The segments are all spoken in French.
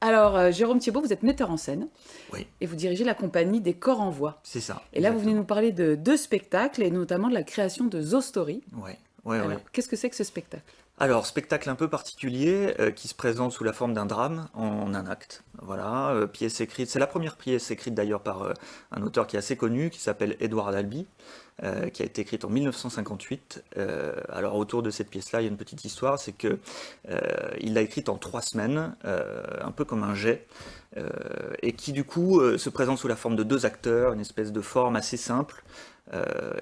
Alors, Jérôme Thiebaud, vous êtes metteur en scène Oui, et vous dirigez la compagnie des Corps en Voix. c'est ça, Et là, vous venez nous exactement. parler de deux spectacles et notamment de la création de Zo Story. Ouais, ouais, Alors, ouais. qu'est-ce que c'est que ce spectacle? Alors, spectacle un peu particulier qui se présente sous la forme d'un drame en un acte. Voilà, pièce écrite. C'est la première pièce écrite d'ailleurs par un auteur qui est assez connu, qui s'appelle Édouard Albee, qui a été écrite en 1958. Alors, autour de cette pièce-là, il y a une petite histoire, c'est que il l'a écrite en 3 semaines, un peu comme un jet, et qui du coup se présente sous la forme de deux acteurs, une espèce de forme assez simple,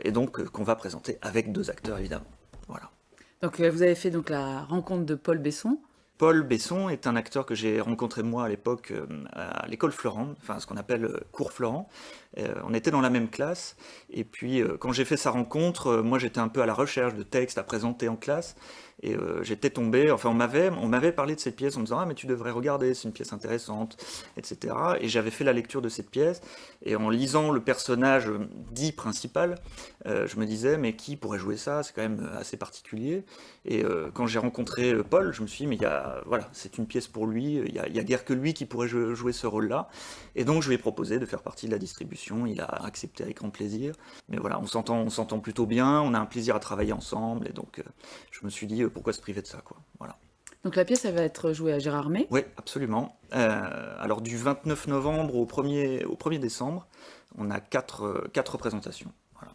et donc qu'on va présenter avec deux acteurs évidemment. Voilà. Donc, vous avez fait donc la rencontre de Paul Besson. Paul Besson est un acteur que j'ai rencontré moi à l'époque à l'école Florent, enfin ce qu'on appelle cours Florent. On était dans la même classe et puis quand j'ai fait sa rencontre, moi j'étais un peu à la recherche de textes à présenter en classe et j'étais tombé, enfin on m'avait parlé de cette pièce en me disant ah mais tu devrais regarder, c'est une pièce intéressante, etc. Et j'avais fait la lecture de cette pièce et en lisant le personnage dit principal, je me disais mais qui pourrait jouer ça? C'est quand même assez particulier. Et quand j'ai rencontré Paul, je me suis dit, mais voilà, c'est une pièce pour lui, il y a guère que lui qui pourrait jouer ce rôle-là. Et donc je lui ai proposé de faire partie de la distribution, il a accepté avec grand plaisir. Mais voilà, on s'entend plutôt bien, on a un plaisir à travailler ensemble, et donc je me suis dit, pourquoi se priver de ça, quoi. Voilà. Donc, la pièce, elle va être jouée à Gérardmer. Oui, absolument. Alors du 29 novembre au 1er décembre, on a quatre représentations. Voilà.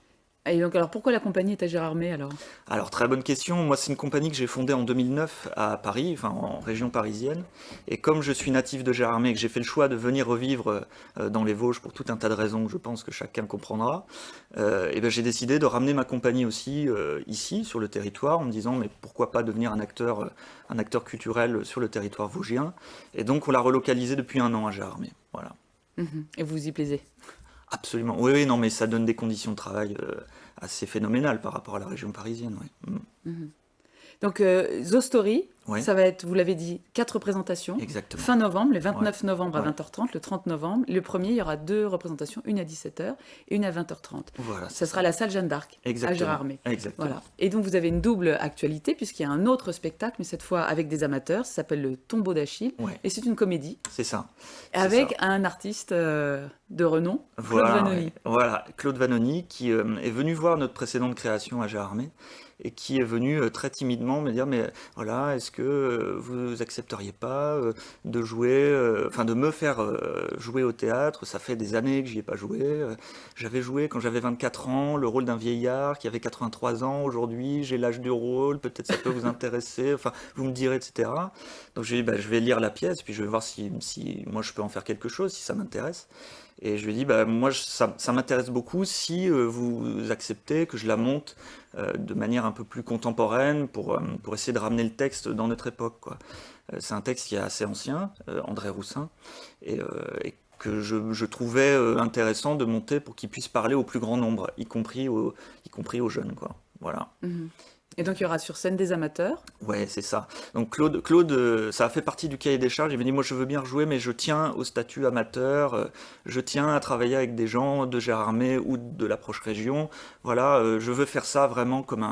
Et donc, alors, pourquoi la compagnie est à Gérardmer alors? Alors, très bonne question. Moi, c'est une compagnie que j'ai fondée en 2009 à Paris, enfin en région parisienne. Et comme je suis natif de Gérardmer et que j'ai fait le choix de venir revivre dans les Vosges pour tout un tas de raisons que je pense que chacun comprendra, et ben, j'ai décidé de ramener ma compagnie aussi ici, sur le territoire, en me disant, mais pourquoi pas devenir un acteur culturel sur le territoire vosgien. Et donc, on l'a relocalisé depuis un an à Gérardmer. Voilà. Mhm. Et vous y plaisez? Absolument. Oui, oui, non, mais ça donne des conditions de travail assez phénoménales par rapport à la région parisienne, oui. Mhm. Donc, Zo Story, Oui, ça va être, vous l'avez dit, 4 représentations. exactement. Fin novembre, le Ouais, 29 novembre à ouais. 20h30, le 30 novembre. Le premier, il y aura 2 représentations, une à 17h et une à 20h30. Voilà, c'est Ça sera ça. à la salle Jeanne d'Arc, à Exactement. Gérardmer. Exactement. Voilà. Et donc, vous avez une double actualité, puisqu'il y a un autre spectacle, mais cette fois avec des amateurs. Ça s'appelle Le Tombeau d'Achille. Ouais, Et c'est une comédie, c'est ça. C'est ça. avec un artiste de renom, Claude Voilà, ouais. Vanoni. Voilà. Claude Vanoni qui est venu voir notre précédente création à Gérardmer et qui est venu très timidement me dire mais voilà, est-ce que vous accepteriez pas de jouer, enfin de me faire jouer au théâtre? Ça fait des années que j'y ai pas joué. J'avais joué quand j'avais 24 ans le rôle d'un vieillard qui avait 83 ans aujourd'hui. J'ai l'âge du rôle, peut-être ça peut vous intéresser. Enfin, vous me direz, etc. Donc j'ai dit bah, je vais lire la pièce puis je vais voir si moi je peux en faire quelque chose, si ça m'intéresse. Et je lui ai dit, bah, moi, ça m'intéresse beaucoup si vous acceptez que je la monte de manière un peu plus contemporaine pour essayer de ramener le texte dans notre époque, quoi. C'est un texte qui est assez ancien, André Roussin, et que je trouvais intéressant de monter pour qu'il puisse parler au plus grand nombre, y compris aux jeunes, quoi. Voilà. Mhm. Et donc, il y aura sur scène des amateurs. Ouais, c'est ça. Donc Claude, ça a fait partie du cahier des charges. Il m'a dit, moi je veux bien rejouer, mais je tiens au statut amateur, je tiens à travailler avec des gens de Gérardmer ou de la proche région. Voilà, je veux faire ça vraiment comme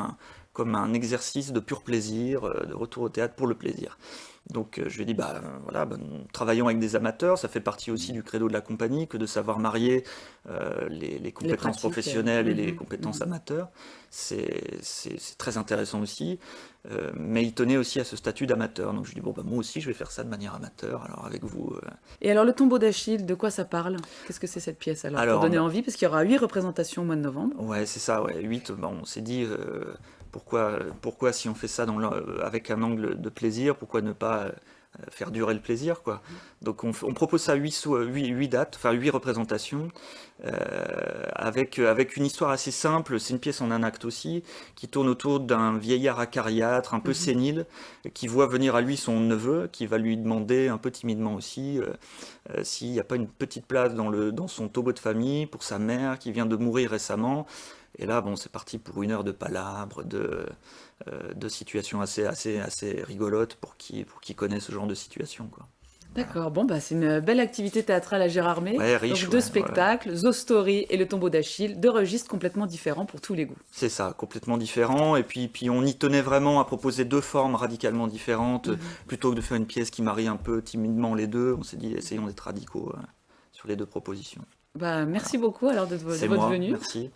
un exercice de pur plaisir, de retour au théâtre pour le plaisir. Donc je lui ai dit, bah voilà, bah, travaillons avec des amateurs, ça fait partie aussi du credo de la compagnie que de savoir marier les Les compétences pratiques. professionnelles et les Mhm, compétences mhm. amateurs. C'est très intéressant aussi, mais il tenait aussi à ce statut d'amateur. Donc je lui ai dit, bon, bah, moi aussi je vais faire ça de manière amateur, alors avec vous. Et alors, le tombeau d'Achille, de quoi ça parle? Qu'est-ce que c'est cette pièce alors? Pour Alors, donner bah, envie, parce qu'il y aura 8 représentations au mois de novembre. ouais, c'est ça, ouais, 8, bon, on s'est dit, pourquoi si on fait ça avec un angle de plaisir, pourquoi ne pas faire durer le plaisir, quoi. Donc on propose ça 8 dates, enfin 8 représentations, avec une histoire assez simple. C'est une pièce en un acte aussi, qui tourne autour d'un vieillard acariâtre, un peu Mhm. sénile, qui voit venir à lui son neveu, qui va lui demander un peu timidement aussi s'il n'y a pas une petite place dans son tombeau de famille pour sa mère qui vient de mourir récemment. Et là, bon, c'est parti pour 1 heure de palabres, de situations assez rigolotes pour qui connaît ce genre de situation, quoi. D'accord, bon, bah, c'est une belle activité théâtrale à Gérardmer. Ouais, Donc riche, deux ouais, ouais. spectacles, Zo Story et Le Tombeau d'Achille, deux registres complètement différents pour tous les goûts. C'est ça, complètement différent. Et puis on y tenait vraiment à proposer deux formes radicalement différentes. Mhm. Plutôt que de faire une pièce qui marie un peu timidement les deux, on s'est dit essayons d'être radicaux sur les deux propositions. Bah, Voilà. merci beaucoup alors de C'est votre moi, venue. merci.